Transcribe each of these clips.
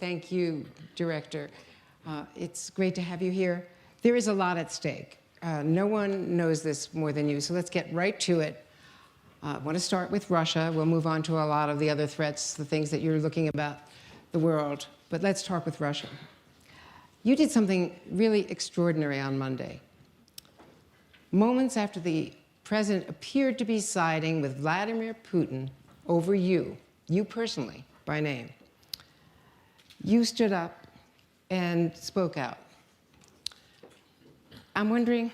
Thank you, Director. It's great to have you here. There is a lot at stake. No one knows this more than you, so let's get right to it. I want to start with Russia. We'll move on to a lot of the other threats, the things that you're looking about the world. But let's talk with Russia. You did something really extraordinary on Monday. Moments after the president appeared to be siding with Vladimir Putin over you personally, by name, you stood up and spoke out. I'm wondering,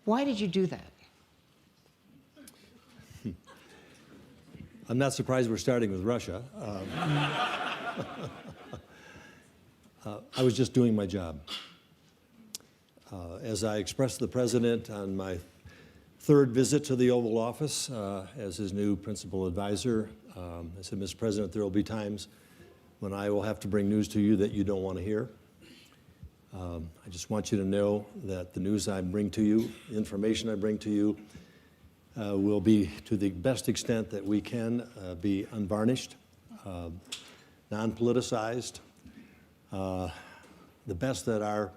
why did you do that? I'm not surprised we're starting with Russia. I was just doing my job. As I expressed to the president on my third visit to the Oval Office as his new principal advisor, I said, Mr. President, there will be times when I will have to bring news to you that you don't want to hear. I just want you to know that the news I bring to you, the information I bring to you, will be, to the best extent that we can, be unvarnished, non-politicized, the best that our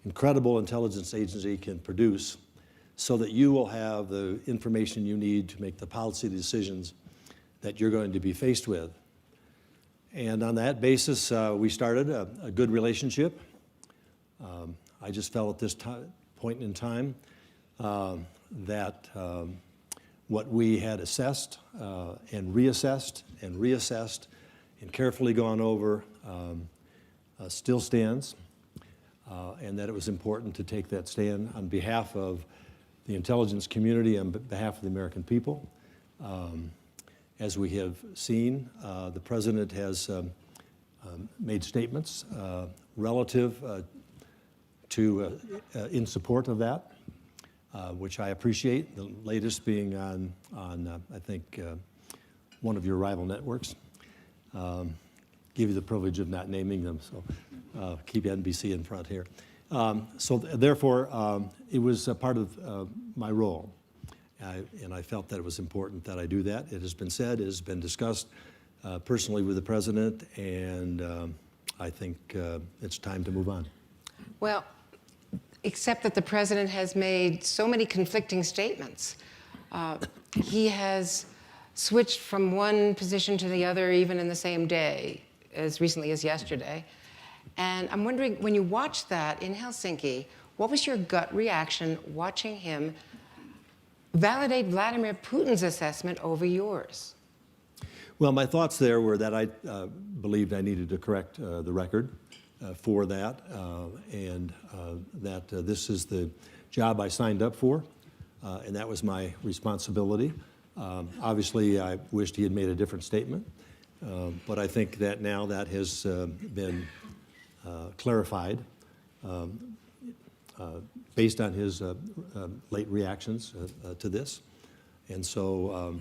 incredible intelligence agency can produce, so that you will have the information you need to make the policy decisions that you're going to be faced with. And on that basis, we started a good relationship. I just felt at this point in time that what we had assessed and reassessed and carefully gone over still stands, and that it was important to take that stand on behalf of the intelligence community, on behalf of the American people. As we have seen, the President has made statements relative to in support of that, which I appreciate, the latest being on I think, one of your rival networks. Give you the privilege of not naming them, so keep NBC in front here. Therefore, it was a part of my role, and I felt that it was important that I do that. It has been said, it has been discussed personally with the President, and I think it's time to move on. Well, except that the President has made so many conflicting statements. He has switched from one position to the other even in the same day, as recently as yesterday. And I'm wondering, when you watched that in Helsinki, what was your gut reaction watching him validate Vladimir Putin's assessment over yours? Well, my thoughts there were that I believed I needed to correct the record for that, and that this is the job I signed up for, and that was my responsibility. Obviously, I wished he had made a different statement, but I think that now that has been clarified based on his late reactions to this. And so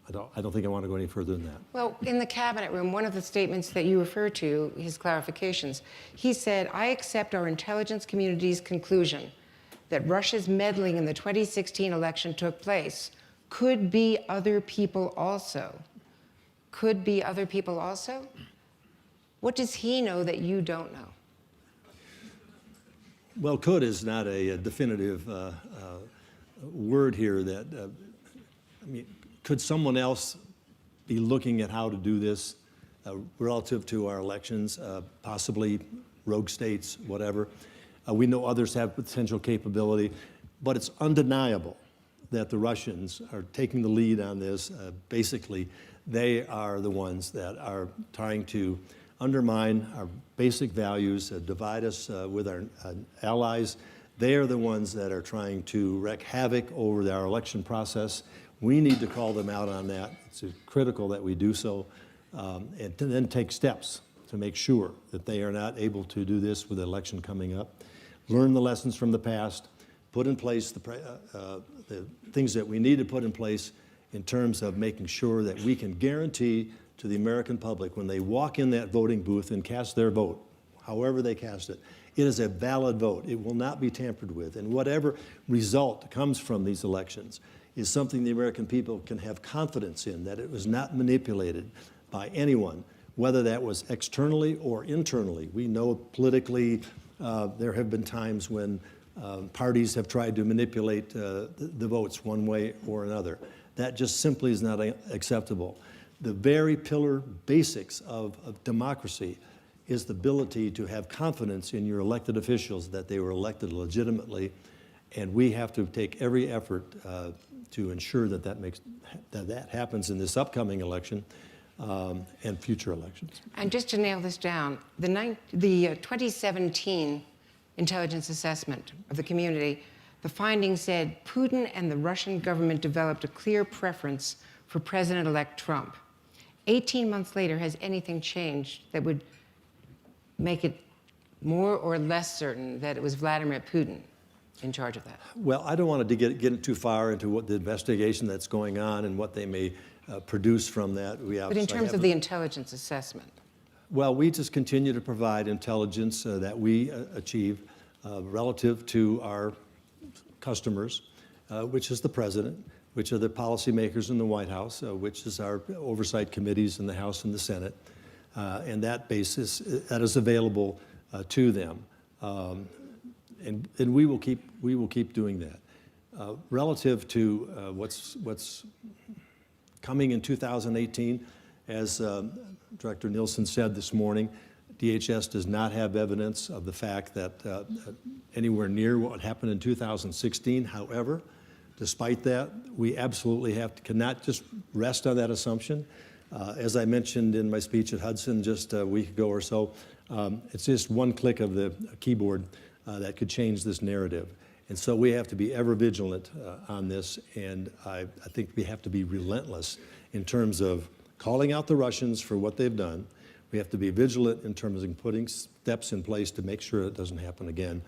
I don't think I want to go any further than that. Well, in the cabinet room, one of the statements that you refer to, his clarifications, he said, I accept our intelligence community's conclusion that Russia's meddling in the 2016 election took place. Could be other people also. Could be other people also? What does he know that you don't know? Well, could is not a definitive word here. That I mean, could someone else be looking at how to do this relative to our elections, possibly rogue states, whatever? We know others have potential capability, but it's undeniable that the Russians are taking the lead on this. Basically, they are the ones that are trying to undermine our basic values, divide us with our allies. They are the ones that are trying to wreak havoc over our election process. We need to call them out on that. It's critical that we do so, and to then take steps to make sure that they are not able to do this with the election coming up. Learn the lessons from the past, put in place the things that we need to put in place in terms of making sure that we can guarantee to the American public when they walk in that voting booth and cast their vote, however they cast it, it is a valid vote. It will not be tampered with. And whatever result comes from these elections, is something the American people can have confidence in, that it was not manipulated by anyone, whether that was externally or internally. We know politically there have been times when parties have tried to manipulate the votes one way or another. That just simply is not acceptable. The very pillar basics of democracy is the ability to have confidence in your elected officials that they were elected legitimately, and we have to take every effort to ensure that that happens in this upcoming election and future elections. And just to nail this down, the 2017 intelligence assessment of the community, the findings said Putin and the Russian government developed a clear preference for President-elect Trump. 18 months later, has anything changed that would make it more or less certain that it was Vladimir Putin in charge of that? Well, I don't want to get too far into what the investigation that's going on and what they may produce from that. But in terms of the intelligence assessment? Well, we just continue to provide intelligence that we achieve relative to our customers, which is the president, which are the policymakers in the White House, which is our oversight committees in the House and the Senate. And that basis, that is available to them. And we will keep doing that. Relative to what's coming in 2018, as Director Nielsen said this morning, DHS does not have evidence of the fact that anywhere near what happened in 2016. However, despite that, we absolutely cannot just rest on that assumption. As I mentioned in my speech at Hudson just a week ago or so, it's just one click of the keyboard that could change this narrative. And so we have to be ever vigilant on this, and I think we have to be relentless in terms of calling out the Russians for what they've done. We have to be vigilant in terms of putting steps in place to make sure it doesn't happen again.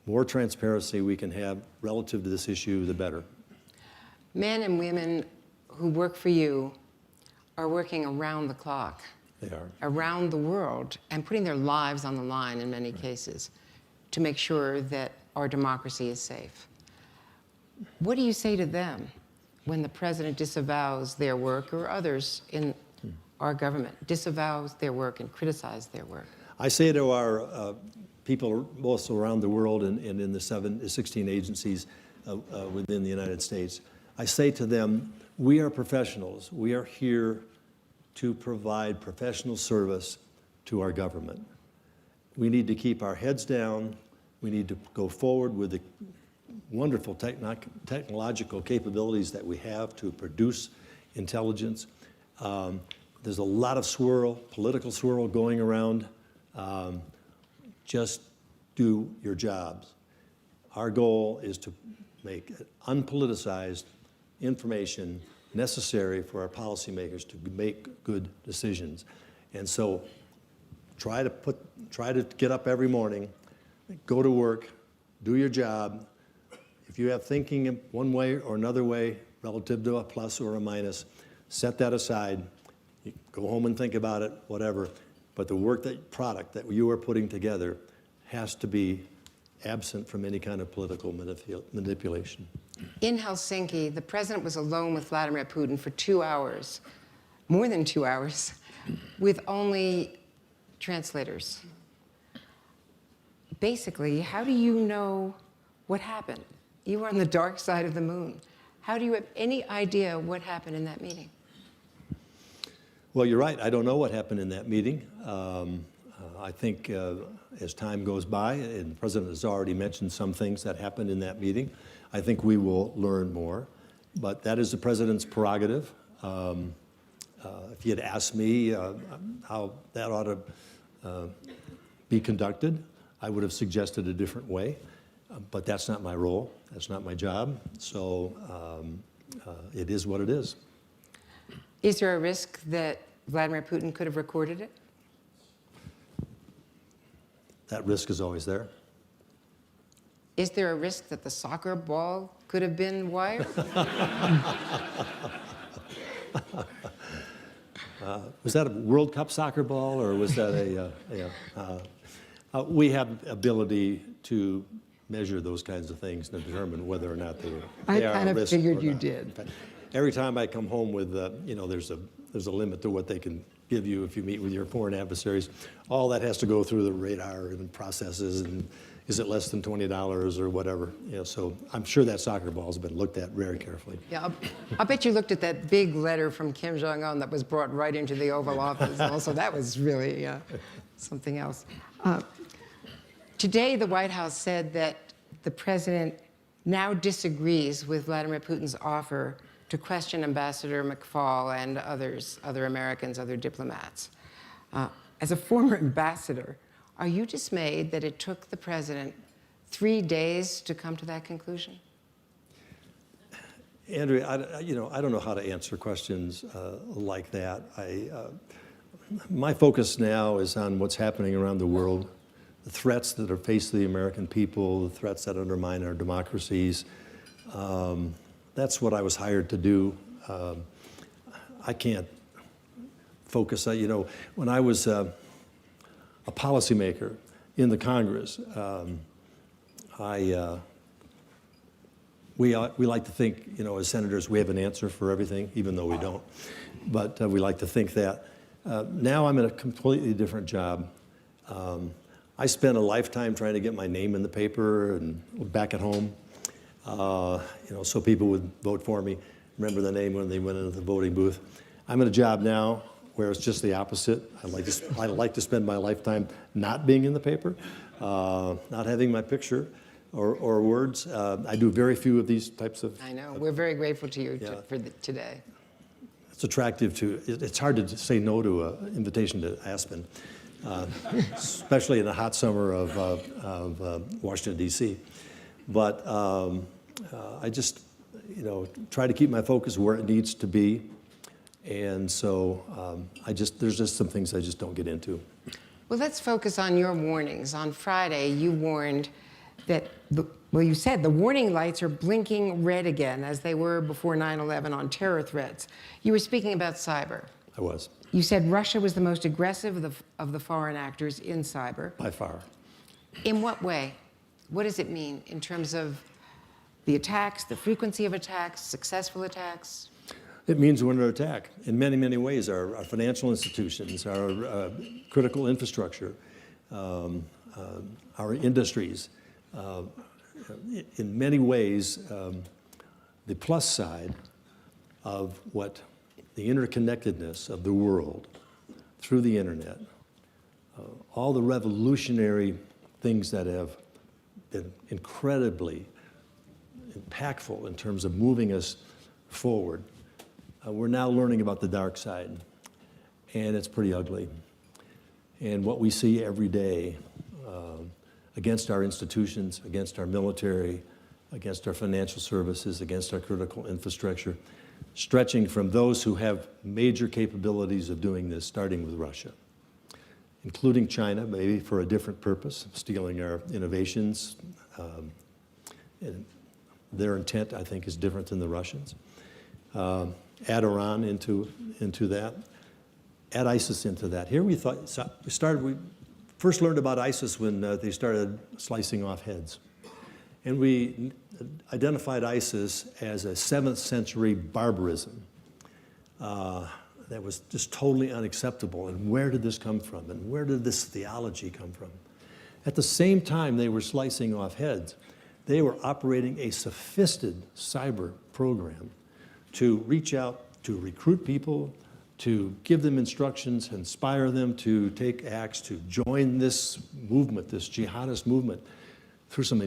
More transparency we can have relative to this issue, the better. Men and women who work for you are working around the clock. They are. Around the world, and putting their lives on the line in many cases to make sure that our democracy is safe. What do you say to them when the president disavows their work, or others in our government disavows their work and criticize their work? I say to our people both around the world and in the 16 agencies within the United States, I say to them, we are professionals. We are here to provide professional service to our government. We need to keep our heads down. We need to go forward with the wonderful technological capabilities that we have to produce intelligence. There's a lot of swirl, political swirl going around. Just do your jobs. Our goal is to make unpoliticized information necessary for our policymakers to make good decisions. And so try to get up every morning, go to work, do your job. If you have thinking in one way or another way relative to a plus or a minus, set that aside. You go home and think about it, whatever. But the product that you are putting together has to be absent from any kind of political manipulation. In Helsinki, the president was alone with Vladimir Putin for 2 hours, more than 2 hours, with only translators. Basically, how do you know what happened? You were on the dark side of the moon. How do you have any idea what happened in that meeting? Well, you're right. I don't know what happened in that meeting. I think as time goes by, and the president has already mentioned some things that happened in that meeting, I think we will learn more. But that is the president's prerogative. If he had asked me how that ought to be conducted, I would have suggested a different way. But that's not my role. That's not my job. So it is what it is. Is there a risk that Vladimir Putin could have recorded it? That risk is always there. Is there a risk that the soccer ball could have been wired? Was that a World Cup soccer ball, or was that we have ability to measure those kinds of things to determine whether or not they I are kind a of risk figured or you not. did. In fact, every time I come home with, there's a limit to what they can give you if you meet with your foreign adversaries. All that has to go through the radar and processes, and is it less than $20 or whatever? So I'm sure that soccer ball has been looked at very carefully. Yeah, I'll bet you looked at that big letter from Kim Jong-un that was brought right into the Oval Office. Also, that was really something else. Today, the White House said that the president now disagrees with Vladimir Putin's offer to question Ambassador McFaul and other Americans, other diplomats. As a former ambassador, are you dismayed that it took the president 3 days to come to that conclusion? Andrea, I don't know how to answer questions like that. My focus now is on what's happening around the world, the threats that are faced to the American people, the threats that undermine our democracies. That's what I was hired to do. I can't focus. When I was a policymaker in the Congress, we like to think, as senators, we have an answer for everything, even though we don't. But we like to think that. Now I'm in a completely different job. I spent a lifetime trying to get my name in the paper and back at home, so people would vote for me, remember the name when they went into the voting booth. I'm in a job now where it's just the opposite. I like to spend my lifetime not being in the paper, not having my picture or words. I do very few of these types of. I know. We're very grateful to you for today. It's attractive to. It's hard to say no to an invitation to Aspen, especially in the hot summer of Washington D.C. But I just, try to keep my focus where it needs to be. And so there's just some things I just don't get into. Well, let's focus on your warnings. On Friday, you warned that, you said the warning lights are blinking red again, as they were before 9/11 on terror threats. You were speaking about cyber. I was. You said Russia was the most aggressive of the foreign actors in cyber. By far. In what way? What does it mean in terms of the attacks, the frequency of attacks, successful attacks? It means we're under attack in many, many ways. Our financial institutions, our critical infrastructure, our industries. In many ways, the plus side of what the interconnectedness of the world through the internet, all the revolutionary things that have been incredibly impactful in terms of moving us forward. We're now learning about the dark side, and it's pretty ugly. And what we see every day against our institutions, against our military, against our financial services, against our critical infrastructure, stretching from those who have major capabilities of doing this, starting with Russia, including China, maybe for a different purpose, stealing our innovations. And their intent, I think, is different than the Russians. Add Iran into that, add ISIS into that. Here we first learned about ISIS when they started slicing off heads. And we identified ISIS as a 7th century barbarism that was just totally unacceptable. And where did this come from? And where did this theology come from? At the same time they were slicing off heads, they were operating a sophisticated cyber program to reach out, to recruit people, to give them instructions, inspire them to take acts, to join this movement, this jihadist movement, through some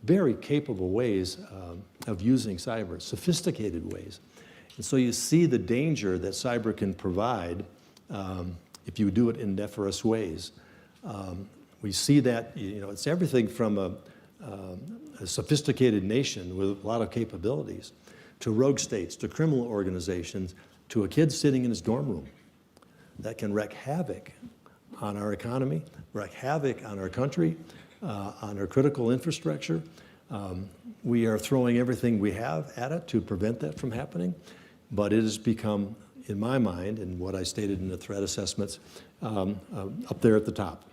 very capable ways of using cyber, sophisticated ways. And so you see the danger that cyber can provide if you do it in nefarious ways. We see that, it's everything from a sophisticated nation with a lot of capabilities, to rogue states, to criminal organizations, to a kid sitting in his dorm room that can wreak havoc on our economy, wreak havoc on our country, on our critical infrastructure. We are throwing everything we have at it to prevent that from happening, but it has become, in my mind, and what I stated in the threat assessments, up there at the top.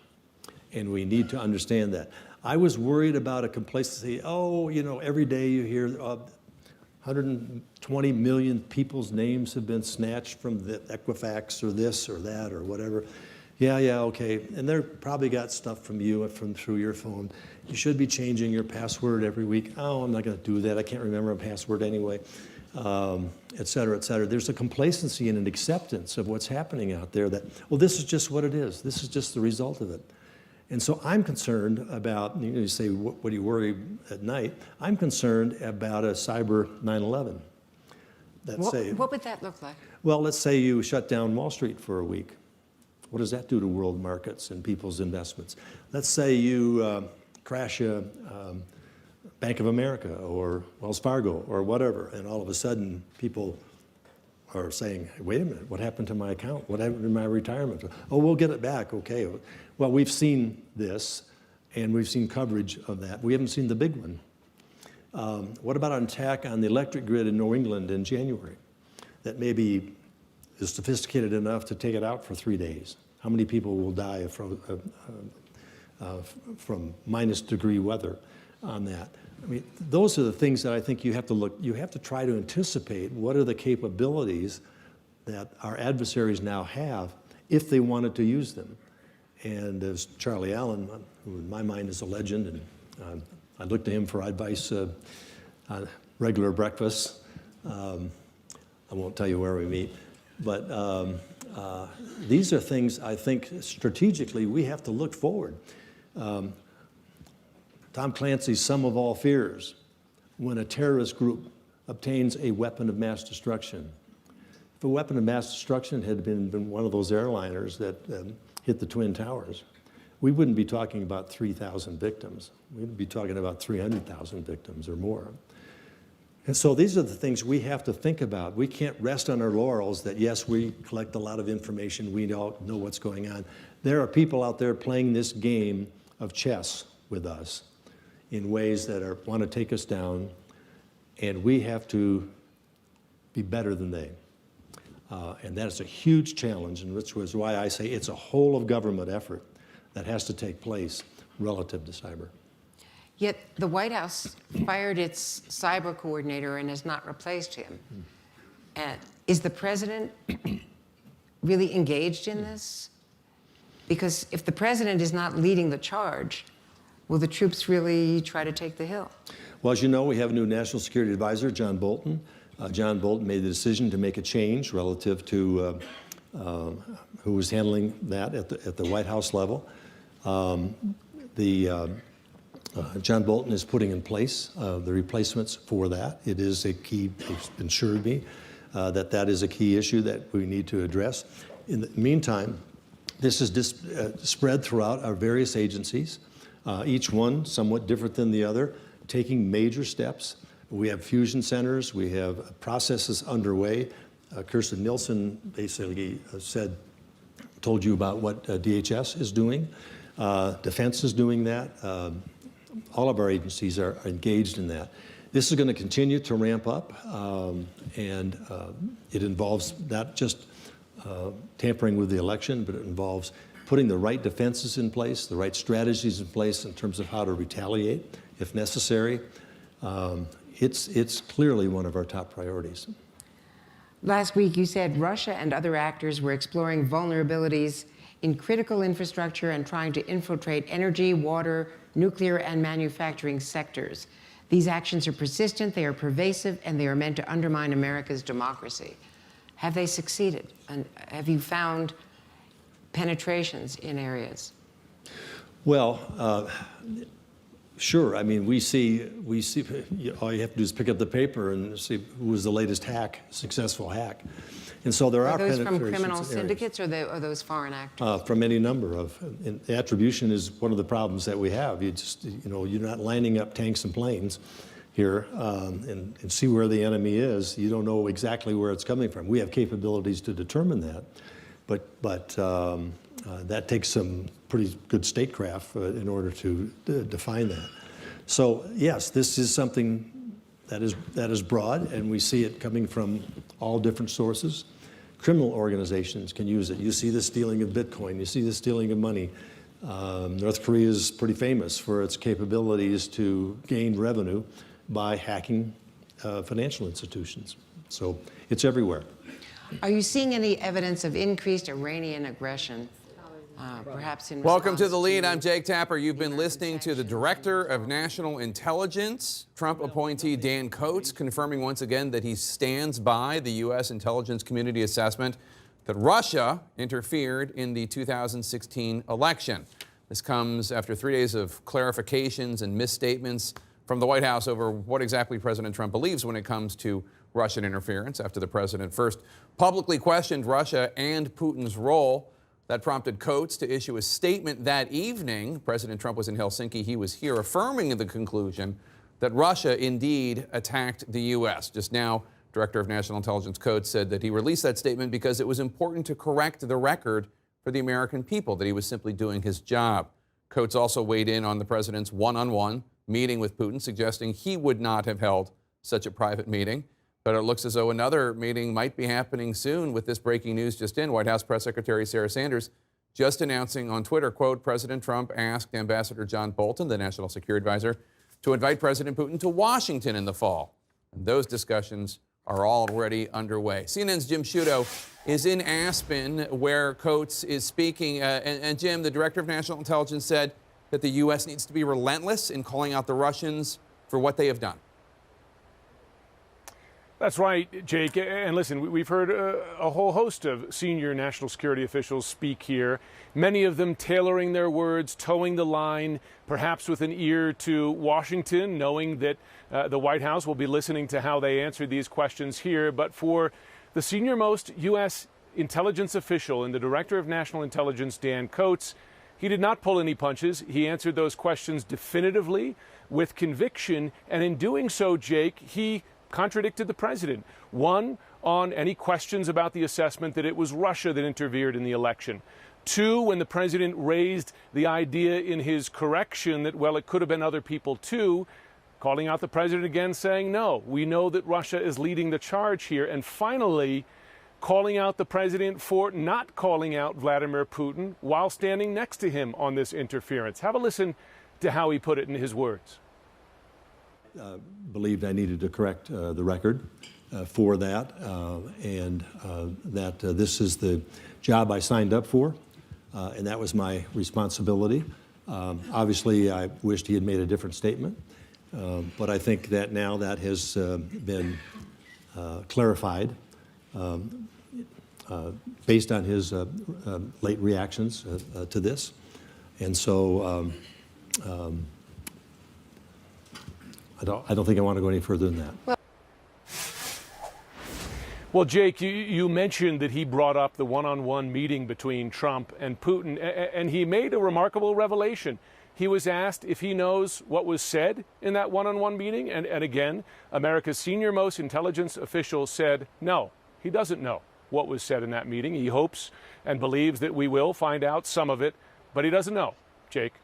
And we need to understand that. I was worried about a complacency. Oh, you know, every day you hear 120 million people's names have been snatched from the Equifax or this or that or whatever. Yeah, okay. And they're probably got stuff from you through your phone. You should be changing your password every week. Oh, I'm not going to do that. I can't remember a password anyway, et cetera, et cetera. There's a complacency and an acceptance of what's happening out there that, well, this is just what it is. This is just the result of it. And so I'm concerned about, you say, what do you worry at night? I'm concerned about a cyber 9/11. What would that look like? Well, let's say you shut down Wall Street for a week. What does that do to world markets and people's investments? Let's say you crash a Bank of America or Wells Fargo or whatever, and all of a sudden people are saying, wait a minute, what happened to my account? What happened to my retirement? Oh, we'll get it back, okay. Well, we've seen this, and we've seen coverage of that. We haven't seen the big one. What about an attack on the electric grid in New England in January that maybe is sophisticated enough to take it out for 3 days? How many people will die from minus-degree weather on that? I mean, those are the things that I think you have to try to anticipate. What are the capabilities that our adversaries now have if they wanted to use them? And as Charlie Allen, who in my mind is a legend, and I look to him for advice on regular breakfasts. I won't tell you where we meet, but these are things I think strategically we have to look forward. Tom Clancy's Sum of All Fears, when a terrorist group obtains a weapon of mass destruction. If a weapon of mass destruction had been one of those airliners that hit the Twin Towers, we wouldn't be talking about 3,000 victims. We'd be talking about 300,000 victims or more. And so these are the things we have to think about. We can't rest on our laurels that, yes, we collect a lot of information, we all know what's going on. There are people out there playing this game of chess with us in ways that want to take us down, and we have to be better than they. And that is a huge challenge, and which was why I say it's a whole of government effort that has to take place relative to cyber. Yet the White House fired its cyber coordinator and has not replaced him. Is the president really engaged in this? Because if the president is not leading the charge, will the troops really try to take the hill? Well, as you know, we have a new National Security Advisor, John Bolton. John Bolton made the decision to make a change relative to who was handling that at the White House level. John Bolton is putting in place the replacements for that. It is a key, he's assured me that is a key issue that we need to address. In the meantime, this is spread throughout our various agencies, each one somewhat different than the other, taking major steps. We have fusion centers, we have processes underway. Kirsten Nielsen basically told you about what DHS is doing. Defense is doing that. All of our agencies are engaged in that. This is going to continue to ramp up, and it involves not just tampering with the election, but it involves putting the right defenses in place, the right strategies in place in terms of how to retaliate if necessary. It's clearly one of our top priorities. Last week, you said Russia and other actors were exploring vulnerabilities in critical infrastructure and trying to infiltrate energy, water, nuclear, and manufacturing sectors. These actions are persistent, they are pervasive, and they are meant to undermine America's democracy. Have they succeeded? And have you found penetrations in areas? Well, sure. I mean, we see, all you have to do is pick up the paper and see who was the latest successful hack. And so there are those penetrations. From criminal syndicates or are those foreign actors? From any number of. And attribution is one of the problems that we have. You're not lining up tanks and planes here and see where the enemy is. You don't know exactly where it's coming from. We have capabilities to determine that, but that takes some pretty good statecraft in order to define that. So yes, this is something that is broad, and we see it coming from all different sources. Criminal organizations can use it. You see the stealing of Bitcoin. You see the stealing of money. North Korea is pretty famous for its capabilities to gain revenue by hacking financial institutions. So it's everywhere. Are you seeing any evidence of increased Iranian aggression, perhaps in Welcome to response The Lead. I'm Jake Tapper. You've been listening to the sanctions? Director of National Intelligence, Trump appointee Dan Coats, confirming once again that he stands by the U.S. intelligence community assessment that Russia interfered in the 2016 election. This comes after 3 days of clarifications and misstatements from the White House over what exactly President Trump believes when it comes to Russian interference, after the president first publicly questioned Russia and Putin's role. That prompted Coats to issue a statement that evening. President Trump was in Helsinki. He was here affirming the conclusion that Russia indeed attacked the U.S. Just now, Director of National Intelligence Coats said that he released that statement because it was important to correct the record for the American people, that he was simply doing his job. Coats also weighed in on the president's one-on-one meeting with Putin, suggesting he would not have held such a private meeting. But it looks as though another meeting might be happening soon with this breaking news just in. White House Press Secretary Sarah Sanders just announcing on Twitter, quote, President Trump asked Ambassador John Bolton, the National Security Advisor, to invite President Putin to Washington in the fall. And those discussions are already underway. CNN's Jim Sciutto is in Aspen, where Coats is speaking. And Jim, the Director of National Intelligence, said that the U.S. needs to be relentless in calling out the Russians for what they have done. That's right, Jake. And listen, we've heard a whole host of senior national security officials speak here, many of them tailoring their words, towing the line, perhaps with an ear to Washington, knowing that the White House will be listening to how they answer these questions here. But for the senior-most U.S. intelligence official and the Director of National Intelligence, Dan Coats, he did not pull any punches. He answered those questions definitively, with conviction, and in doing so, Jake, he contradicted the president. One, on any questions about the assessment that it was Russia that interfered in the election. Two, when the president raised the idea in his correction that, well, it could have been other people too, calling out the president again, saying, no, we know that Russia is leading the charge here. And finally, calling out the president for not calling out Vladimir Putin while standing next to him on this interference. Have a listen to how he put it in his words. Believed I needed to correct the record for that, and that this is the job I signed up for, and that was my responsibility. Obviously, I wished he had made a different statement, but I think that now that has been clarified based on his late reactions to this, and so I don't think I want to go any further than that. Well, Jake, you mentioned that he brought up the one-on-one meeting between Trump and Putin, and he made a remarkable revelation. He was asked if he knows what was said in that one-on-one meeting, and again, America's senior-most intelligence official said no, he doesn't know what was said in that meeting. He hopes and believes that we will find out some of it, but he doesn't know. Jake.